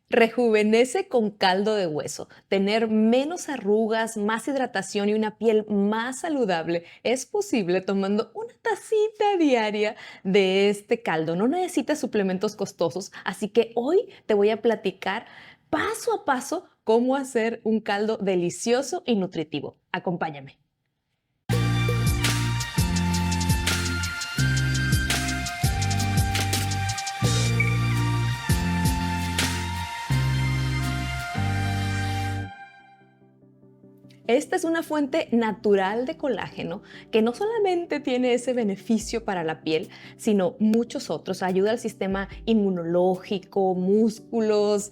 Rejuvenece con caldo de hueso. Tener menos arrugas, más hidratación y una piel más saludable es posible tomando una tacita diaria de este caldo. No necesitas suplementos costosos, así que hoy te voy a platicar paso a paso cómo hacer un caldo delicioso y nutritivo. Acompáñame. Esta es una fuente natural de colágeno que no solamente tiene ese beneficio para la piel, sino muchos otros. Ayuda al sistema inmunológico, músculos,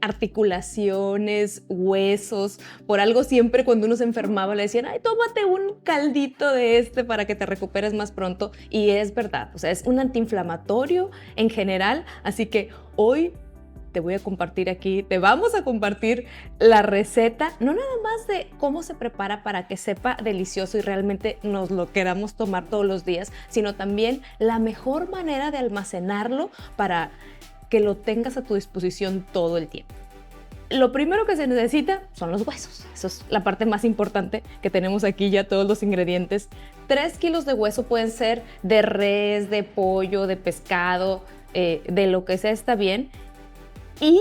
articulaciones, huesos. Por algo siempre cuando uno se enfermaba le decían, ay, tómate un caldito de este para que te recuperes más pronto. Y es verdad, o sea, es un antiinflamatorio en general. Así que hoy te voy a compartir aquí, te vamos a compartir la receta, no nada más de cómo se prepara para que sepa delicioso y realmente nos lo queramos tomar todos los días, sino también la mejor manera de almacenarlo para que lo tengas a tu disposición todo el tiempo. Lo primero que se necesita son los huesos. Eso es la parte más importante que tenemos aquí ya todos los ingredientes. 3 kilos de hueso pueden ser de res, de pollo, de pescado, de lo que sea está bien. Y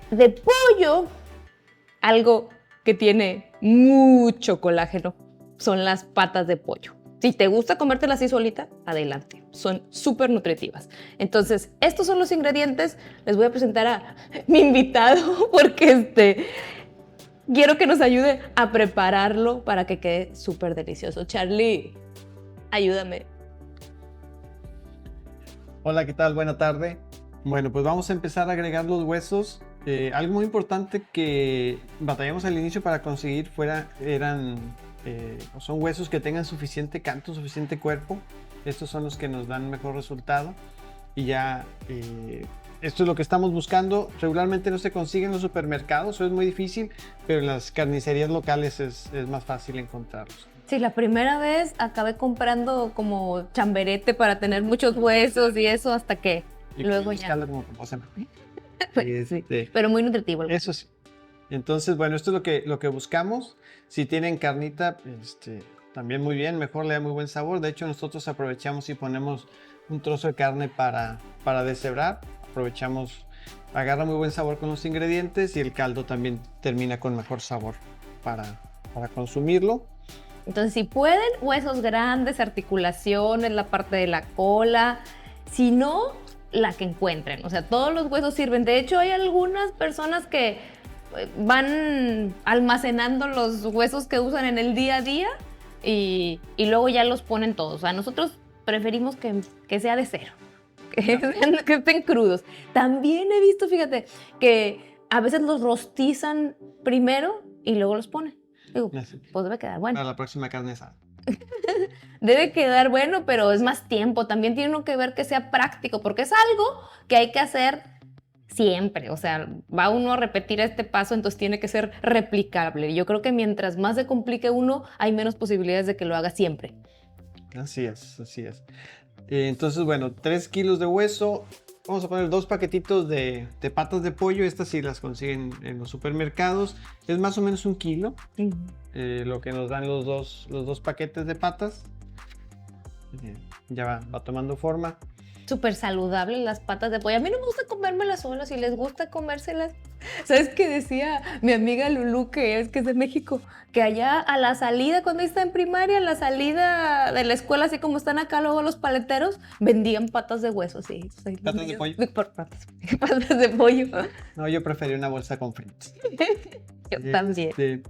de pollo, algo que tiene mucho colágeno son las patas de pollo. Si te gusta comértelas así solita, adelante. Son súper nutritivas. Entonces, estos son los ingredientes. Les voy a presentar a mi invitado porque quiero que nos ayude a prepararlo para que quede súper delicioso. Charlie, ayúdame. Hola, ¿qué tal? Buena tarde. Bueno, pues vamos a empezar a agregar los huesos. Algo muy importante que batallamos al inicio para conseguir son huesos que tengan suficiente canto, suficiente cuerpo. Estos son los que nos dan mejor resultado. Y ya, esto es lo que estamos buscando. Regularmente no se consigue en los supermercados, eso es muy difícil, pero en las carnicerías locales es más fácil encontrarlos. Sí, la primera vez acabé comprando como chamberete para tener muchos huesos y eso hasta que Y luego ya. buscarlo como propósito. Sí, pero muy nutritivo. Eso sí. Entonces, bueno, esto es lo que buscamos. Si tienen carnita, también muy bien, mejor le da muy buen sabor. De hecho, nosotros aprovechamos y ponemos un trozo de carne para deshebrar. Aprovechamos, agarra muy buen sabor con los ingredientes y el caldo también termina con mejor sabor para consumirlo. Entonces, si pueden, huesos grandes, articulaciones, la parte de la cola. Si no, la que encuentren. O sea, todos los huesos sirven. De hecho, hay algunas personas que van almacenando los huesos que usan en el día a día y luego ya los ponen todos. O sea, nosotros preferimos que sea de cero, que estén crudos. También he visto, fíjate, que a veces los rostizan primero y luego los ponen. Digo, pues debe quedar bueno. Para la próxima carne asada. Debe quedar bueno, pero es más tiempo. También tiene uno que ver que sea práctico, porque es algo que hay que hacer siempre. O sea, va uno a repetir este paso, entonces tiene que ser replicable. Yo creo que mientras más se complique uno, hay menos posibilidades de que lo haga siempre. Así es, así es. Entonces, bueno, 3 kilos de hueso. Vamos a poner 2 paquetitos de patas de pollo. Estas sí las consiguen en los supermercados. Es más o menos 1 kilo. Lo que nos dan los dos paquetes de patas. Ya va tomando forma. Súper saludable las patas de pollo. A mí no me gusta comérmelas solas, si les gusta comérselas. ¿Sabes qué decía mi amiga Lulú, que es de México? Que allá a la salida, cuando está en primaria, a la salida de la escuela, así como están acá luego los paleteros, vendían patas de hueso, sí. ¿Patas de pollo? Patas de pollo. No, yo preferí una bolsa con fritos. Yo también.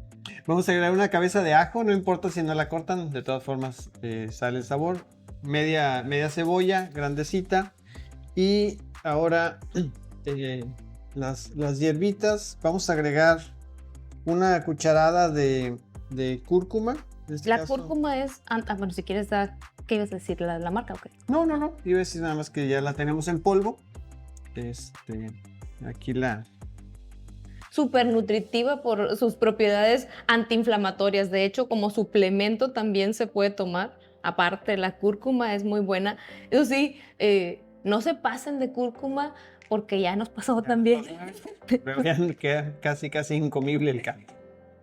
Vamos a agregar una cabeza de ajo, no importa si no la cortan, de todas formas sale el sabor. Media cebolla grandecita. Y ahora las hierbitas, vamos a agregar una cucharada de cúrcuma. La cúrcuma es, bueno, si quieres dar, ¿qué ibas a decir? ¿La marca o qué? No, iba a decir nada más que ya la tenemos en polvo. Aquí súper nutritiva por sus propiedades antiinflamatorias. De hecho, como suplemento también se puede tomar. Aparte, la cúrcuma es muy buena. Eso sí, no se pasen de cúrcuma porque ya nos pasó también. Pero ya queda casi incomible el caldo.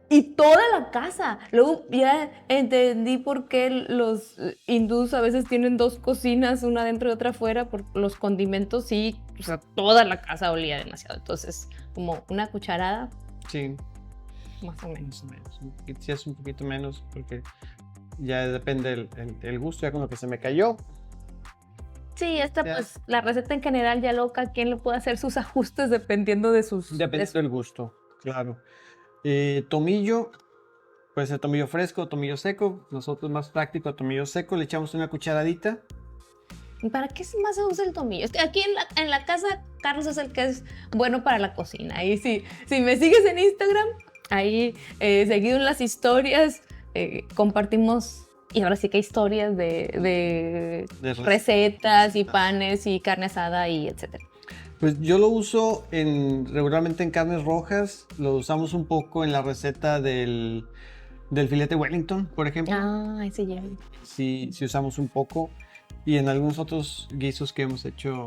Y toda la casa. Luego ya entendí por qué los hindús a veces tienen 2 cocinas, una dentro y otra afuera, por los condimentos, sí, o sea, toda la casa olía demasiado. Entonces, como una cucharada, Sí, más o menos. sí es un poquito menos porque ya depende el gusto, ya con lo que se me cayó. Sí, Ya. pues la receta en general ya loca, quien le puede hacer sus ajustes dependiendo de sus... Depende del gusto, claro. Tomillo, puede ser tomillo fresco o tomillo seco. Nosotros más práctico, tomillo seco, le echamos una cucharadita. ¿Para qué más se usa el tomillo? Es que aquí en la casa, Carlos es el que es bueno para la cocina. Y si me sigues en Instagram, ahí seguido en las historias, compartimos, y ahora sí que historias de recetas y panes y carne asada y etcétera. Pues yo lo uso regularmente en carnes rojas, lo usamos un poco en la receta del filete Wellington, por ejemplo. Ah, ese ya. Sí usamos un poco. Y en algunos otros guisos que hemos hecho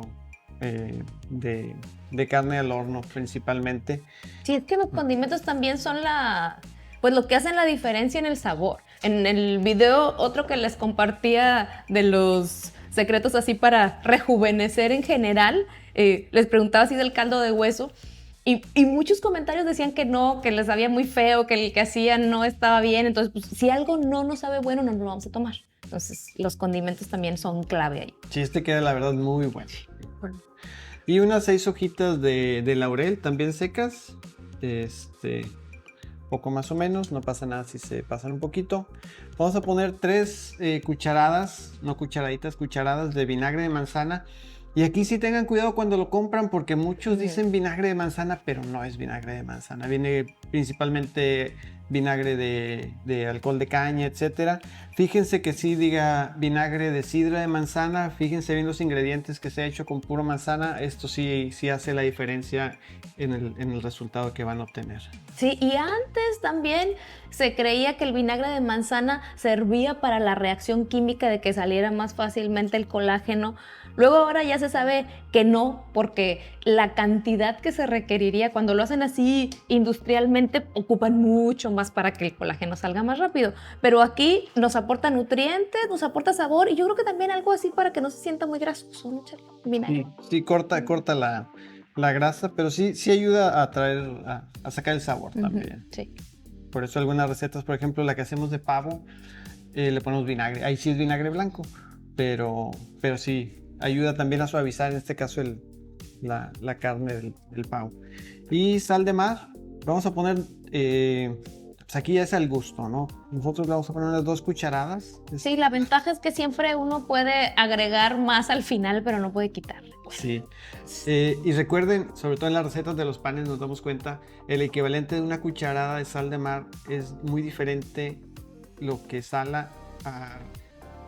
de carne al horno principalmente. Sí, es que los condimentos también son pues lo que hacen la diferencia en el sabor. En el video, otro que les compartía de los secretos así para rejuvenecer en general, les preguntaba así del caldo de hueso y muchos comentarios decían que no, que les sabía muy feo, que el que hacían no estaba bien. Entonces, pues, si algo no nos sabe bueno, no lo vamos a tomar. Entonces, los condimentos también son clave ahí. Sí, queda la verdad muy bueno. Y unas 6 hojitas de laurel también secas. Poco más o menos, no pasa nada si se pasan un poquito. Vamos a poner 3 cucharadas, no cucharaditas, cucharadas de vinagre de manzana. Y aquí sí tengan cuidado cuando lo compran porque muchos dicen vinagre de manzana, pero no es vinagre de manzana. Viene principalmente vinagre de alcohol de caña, etcétera. Fíjense que sí diga vinagre de sidra de manzana. Fíjense bien los ingredientes que se ha hecho con puro manzana. Esto sí hace la diferencia en el resultado que van a obtener. Sí, y antes también se creía que el vinagre de manzana servía para la reacción química de que saliera más fácilmente el colágeno. Luego ahora ya se sabe que no, porque la cantidad que se requeriría cuando lo hacen así industrialmente ocupan mucho más para que el colágeno salga más rápido. Pero aquí nos aporta nutrientes, nos aporta sabor y yo creo que también algo así para que no se sienta muy grasoso, ¿no, Charlie? Vinagre. Sí, corta la grasa, pero sí ayuda a sacar el sabor también. Sí. Por eso algunas recetas, por ejemplo, la que hacemos de pavo, le ponemos vinagre. Ahí sí es vinagre blanco, pero sí ayuda también a suavizar, en este caso, la carne del pavo. Y sal de mar, vamos a poner, pues aquí ya es al gusto, ¿no? Nosotros le vamos a poner unas 2 cucharadas. Sí, la ventaja es que siempre uno puede agregar más al final, pero no puede quitarle. Sí. Y recuerden, sobre todo en las recetas de los panes nos damos cuenta, el equivalente de una cucharada de sal de mar es muy diferente lo que sala a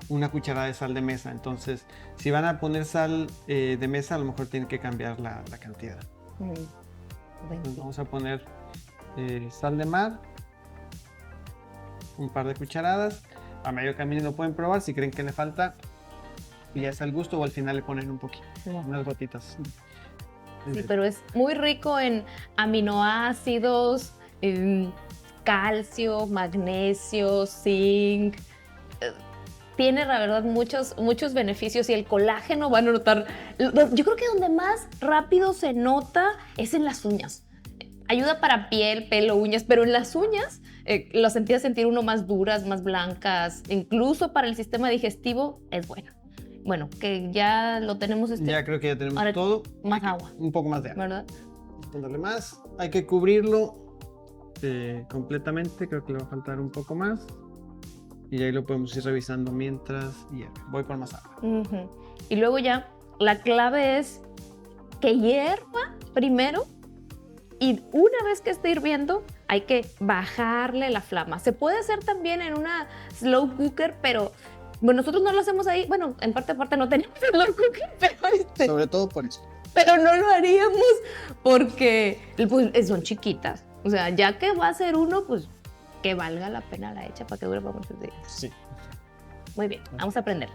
una cucharada de sal de mesa. Entonces, si van a poner sal de mesa, a lo mejor tienen que cambiar la cantidad. Entonces, vamos a poner sal de mar, un par de cucharadas. A medio camino lo pueden probar. Si creen que le falta, y ya es al gusto, o al final le ponen un poquito, unas gotitas. Sí, pero es muy rico en aminoácidos, en calcio, magnesio, zinc. Tiene, la verdad, muchos beneficios y el colágeno van a notar. Yo creo que donde más rápido se nota es en las uñas. Ayuda para piel, pelo, uñas, pero en las uñas las empieza a sentir uno más duras, más blancas. Incluso para el sistema digestivo es bueno. Bueno, que ya lo tenemos. Ya creo que ya tenemos ahora todo. Más agua. Un poco más de agua. ¿Verdad? Ponerle más. Hay que cubrirlo completamente. Creo que le va a faltar un poco más. Y ahí lo podemos ir revisando mientras. Y ya, voy por más agua. Y luego ya, la clave es que hierva primero. Y una vez que esté hirviendo, hay que bajarle la flama. Se puede hacer también en una slow cooker, pero bueno, nosotros no lo hacemos ahí. Bueno, en parte no tenemos slow cooker, pero sobre todo por eso. Pero no lo haríamos porque pues, son chiquitas. O sea, ya que va a ser uno, pues que valga la pena la hecha para que dure por muchos días. Sí. Muy bien, vamos a prender.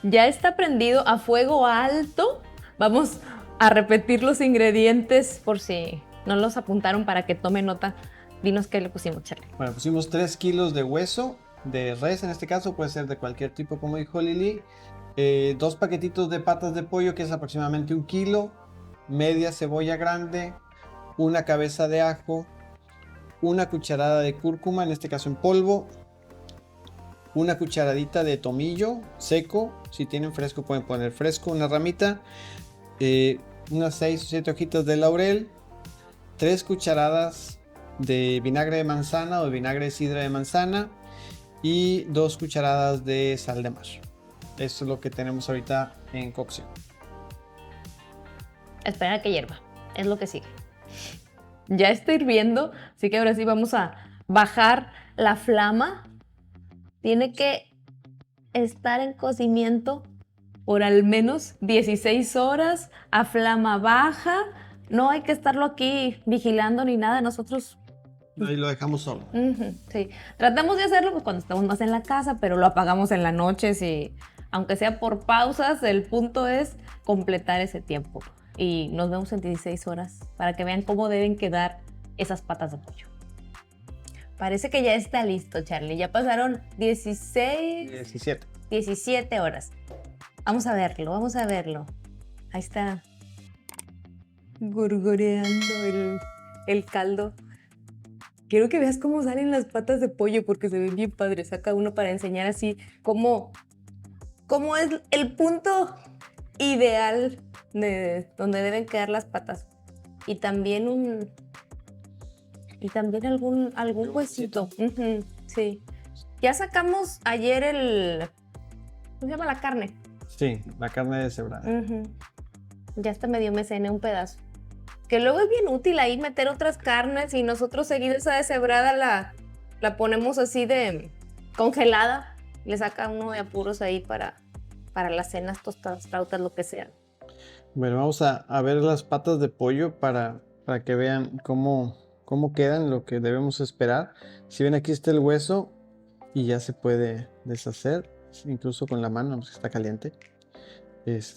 Ya está prendido a fuego alto Vamos a repetir los ingredientes por si no los apuntaron para que tome nota. Dinos qué le pusimos, Charlie. Bueno, pusimos 3 kilos de hueso, de res en este caso, puede ser de cualquier tipo, como dijo Lili. 2 paquetitos de patas de pollo, que es aproximadamente 1 kilo. Media cebolla grande, una cabeza de ajo, una cucharada de cúrcuma, en este caso en polvo, una cucharadita de tomillo seco, si tienen fresco pueden poner fresco, una ramita, unas 6 o 7 hojitas de laurel, 3 cucharadas de vinagre de manzana o de vinagre de sidra de manzana y 2 cucharadas de sal de mar. Eso es lo que tenemos ahorita en cocción. Espera a que hierva, es lo que sigue. Ya está hirviendo, así que ahora sí vamos a bajar la flama. Tiene que estar en cocimiento por al menos 16 horas a flama baja. No hay que estarlo aquí vigilando ni nada, nosotros... Ahí lo dejamos solo. Sí, tratamos de hacerlo pues, cuando estamos más en la casa, pero lo apagamos en la noche, sí. Aunque sea por pausas, el punto es completar ese tiempo. Y nos vemos en 16 horas para que vean cómo deben quedar esas patas de pollo. Parece que ya está listo, Charlie. Ya pasaron 17 horas. Vamos a verlo, vamos a verlo. Ahí está gorgoreando el caldo. Quiero que veas cómo salen las patas de pollo porque se ven bien padres. Saca uno para enseñar así cómo es el punto ideal de donde deben quedar las patas. Y también algún huesito. Sí. Ya sacamos ayer ¿cómo se llama la carne? Sí, la carne deshebrada. Ya hasta medio me cené un pedazo. Que luego es bien útil ahí meter otras carnes y nosotros seguido esa deshebrada la ponemos así de congelada. Le saca uno de apuros ahí para las cenas, tostadas, flautas, lo que sea. Bueno, vamos a ver las patas de pollo para que vean cómo quedan, lo que debemos esperar. Si ven, aquí está el hueso y ya se puede deshacer, incluso con la mano, pues está caliente.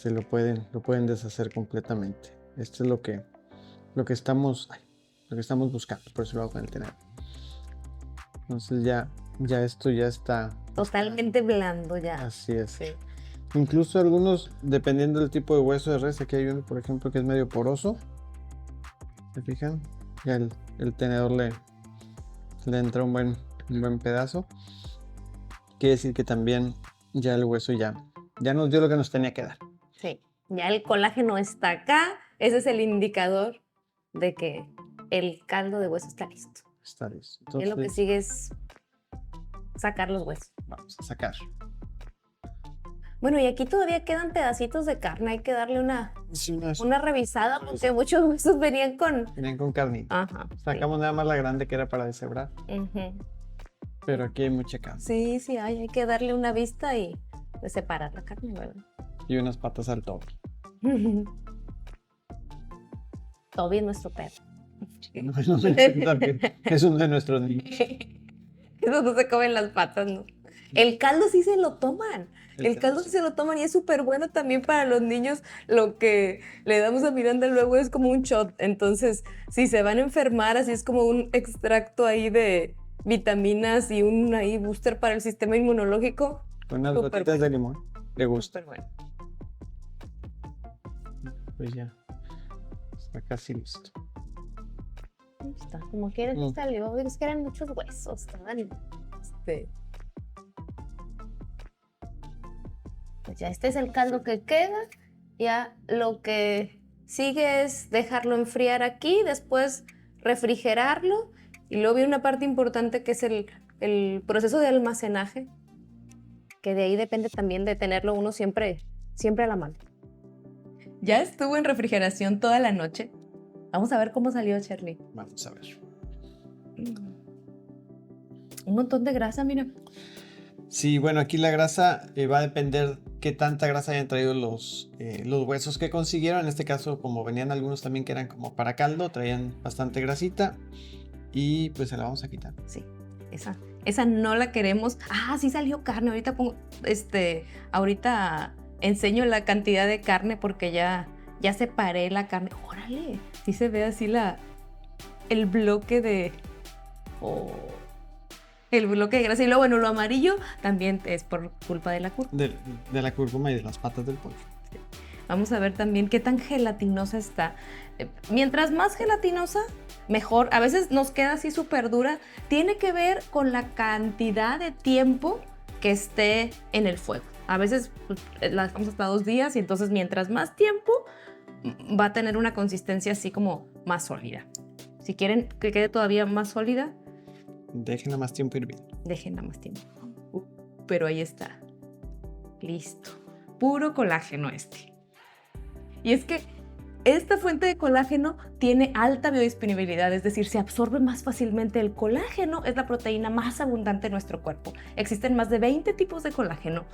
Lo pueden deshacer completamente. Esto es lo que estamos buscando, por eso lo hago con el tenedor. Entonces ya esto ya está totalmente blando ya. Así es. Sí. Incluso algunos, dependiendo del tipo de hueso de res, aquí hay uno, por ejemplo, que es medio poroso. ¿Se fijan? Ya el tenedor le entra un buen pedazo. Quiere decir que también ya el hueso ya nos dio lo que nos tenía que dar. Sí, ya el colágeno está acá. Ese es el indicador de que el caldo de hueso está listo. Está listo. Entonces, y lo que sigue es sacar los huesos. Vamos a sacar. Bueno, y aquí todavía quedan pedacitos de carne. Hay que darle una revisada porque muchos huesos venían con carnita. Ajá. Sacamos nada más la grande que era para deshebrar. Pero aquí hay mucha carne. Sí, hay que darle una vista y separar la carne, ¿verdad? Y unas patas al Toby. Toby es nuestro perro. No, es uno de nuestros niños. Esos no se comen las patas, ¿no? El caldo sí se lo toman. El caldo sí se lo toman y es súper bueno también para los niños. Lo que le damos a Miranda luego es como un shot. Entonces, si se van a enfermar, así es como un extracto ahí de vitaminas y un ahí booster para el sistema inmunológico. Con unas gotitas de limón. Le gusta. Súper bueno. Pues ya. Está casi listo. Ahí está. Como quieres que salió. Es que eran muchos huesos. Pues ya este es el caldo que queda. Ya lo que sigue es dejarlo enfriar aquí, después refrigerarlo y luego viene una parte importante que es el proceso de almacenaje, que de ahí depende también de tenerlo uno siempre a la mano. Ya estuvo en refrigeración toda la noche. Vamos a ver cómo salió, Charlie. Vamos a ver. Un montón de grasa, mira. Sí, bueno, aquí la grasa va a depender qué tanta grasa hayan traído los huesos que consiguieron. En este caso, como venían algunos también que eran como para caldo, traían bastante grasita y pues se la vamos a quitar. Sí, esa no la queremos. Sí salió carne. Ahorita enseño la cantidad de carne porque ya ya separé la carne. ¡Órale! Sí se ve así el bloque de... Oh, el bloque de grasa. Y luego, bueno, lo amarillo también es por culpa de la cúrcuma. De la cúrcuma y de las patas del pollo. Vamos a ver también qué tan gelatinosa está. Mientras más gelatinosa, mejor. A veces nos queda así súper dura. Tiene que ver con la cantidad de tiempo que esté en el fuego. A veces pues, la dejamos hasta 2 días y entonces mientras más tiempo va a tener una consistencia así como más sólida. Si quieren que quede todavía más sólida, déjenla más tiempo hirviendo. Déjenla más tiempo. Pero ahí está. Listo. Puro colágeno este. Y es que esta fuente de colágeno tiene alta biodisponibilidad, es decir, se absorbe más fácilmente. El colágeno es la proteína más abundante en nuestro cuerpo. Existen más de 20 tipos de colágeno.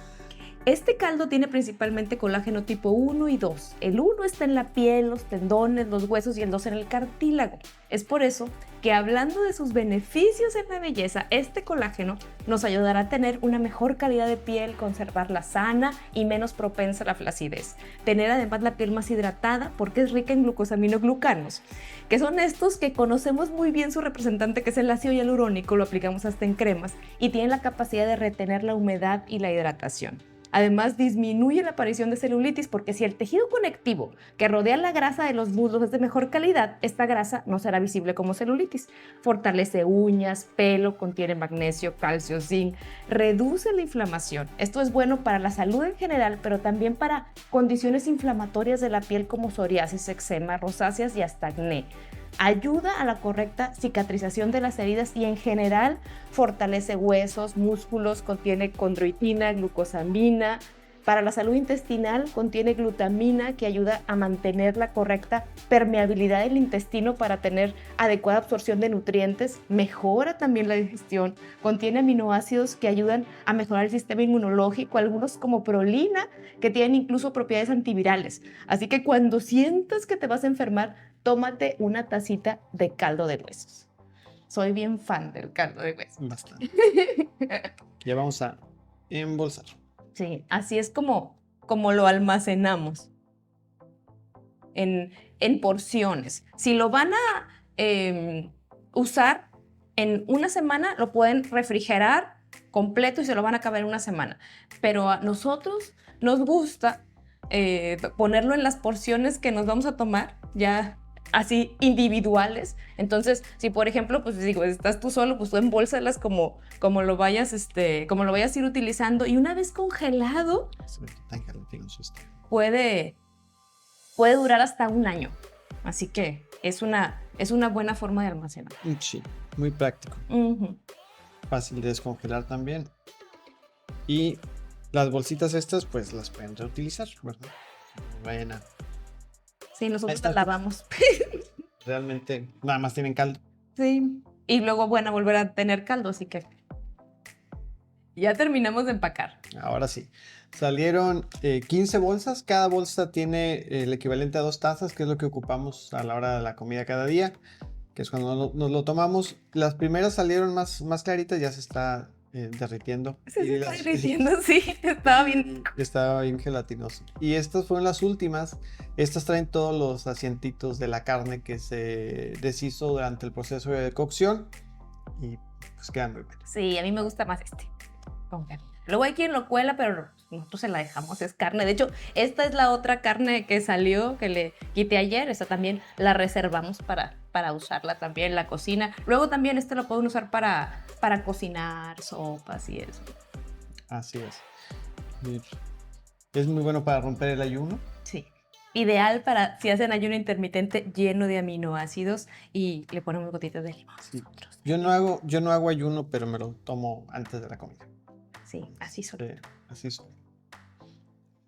Este caldo tiene principalmente colágeno tipo 1 y 2. El 1 está en la piel, los tendones, los huesos y el 2 en el cartílago. Es por eso que hablando de sus beneficios en la belleza, este colágeno nos ayudará a tener una mejor calidad de piel, conservarla sana y menos propensa a la flacidez. Tener además la piel más hidratada porque es rica en glucosaminoglucanos, que son estos que conocemos muy bien su representante, que es el ácido hialurónico, lo aplicamos hasta en cremas y tienen la capacidad de retener la humedad y la hidratación. Además, disminuye la aparición de celulitis porque si el tejido conectivo que rodea la grasa de los muslos es de mejor calidad, esta grasa no será visible como celulitis. Fortalece uñas, pelo, contiene magnesio, calcio, zinc, reduce la inflamación. Esto es bueno para la salud en general, pero también para condiciones inflamatorias de la piel como psoriasis, eczema, rosáceas y hasta acné. Ayuda a la correcta cicatrización de las heridas y en general fortalece huesos, músculos, contiene condroitina, glucosamina. Para la salud intestinal contiene glutamina que ayuda a mantener la correcta permeabilidad del intestino para tener adecuada absorción de nutrientes. Mejora también la digestión. Contiene aminoácidos que ayudan a mejorar el sistema inmunológico, algunos como prolina que tienen incluso propiedades antivirales. Así que cuando sientas que te vas a enfermar, tómate una tacita de caldo de huesos. Soy bien fan del caldo de huesos. Bastante. Ya vamos a embolsar. Sí, así es como lo almacenamos en porciones. Si lo van a usar en una semana, lo pueden refrigerar completo y se lo van a acabar en una semana. Pero a nosotros nos gusta ponerlo en las porciones que nos vamos a tomar ya así individuales. Entonces, si por ejemplo, pues digo, estás tú solo, pues tú embólsalas como lo vayas a ir utilizando y una vez congelado puede durar hasta 1 año. Así que es una buena forma de almacenar. Sí, muy práctico. Fácil de descongelar también. Y las bolsitas estas, pues las pueden reutilizar, ¿verdad? Vayan a... Sí, nosotros las lavamos. Realmente nada más tienen caldo. Sí. Y luego, bueno, volver a tener caldo, así que ya terminamos de empacar. Ahora sí. Salieron 15 bolsas. Cada bolsa tiene el equivalente a 2 tazas, que es lo que ocupamos a la hora de la comida cada día, que es cuando nos lo tomamos. Las primeras salieron más claritas, ya se está derritiendo. Se está derritiendo, sí. Estaba bien gelatinoso. Y estas fueron las últimas. Estas traen todos los asientitos de la carne que se deshizo durante el proceso de cocción. Y pues quedan muy buenos. Sí, a mí me gusta más este. Con carne. Luego hay quien lo cuela, pero nosotros se la dejamos, es carne. De hecho, esta es la otra carne que salió, que le quité ayer. Esta también la reservamos para usarla también en la cocina. Luego también lo pueden usar para cocinar sopas y eso. Así es. Es muy bueno para romper el ayuno. Sí. Ideal para si hacen ayuno intermitente lleno de aminoácidos y le ponemos gotitas de limón. Sí. Yo no hago ayuno, pero me lo tomo antes de la comida. Sí, así soy. Así soy.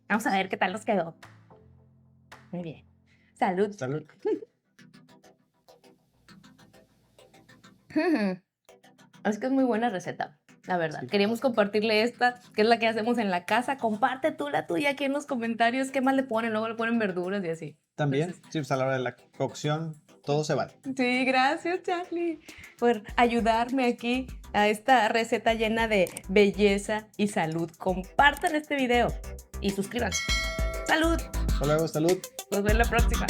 Vamos a ver qué tal nos quedó. Muy bien. Salud. Salud. Es que es muy buena receta, la verdad. Sí. Queríamos compartirle esta, que es la que hacemos en la casa. Comparte tú la tuya aquí en los comentarios. ¿Qué más le ponen? Luego le ponen verduras y así. También, Entonces, sí, pues a la hora de la cocción, todo se vale. Sí, gracias, Charlie, por ayudarme aquí a esta receta llena de belleza y salud. Compartan este video y suscríbanse. ¡Salud! Hasta luego, salud. Nos vemos la próxima.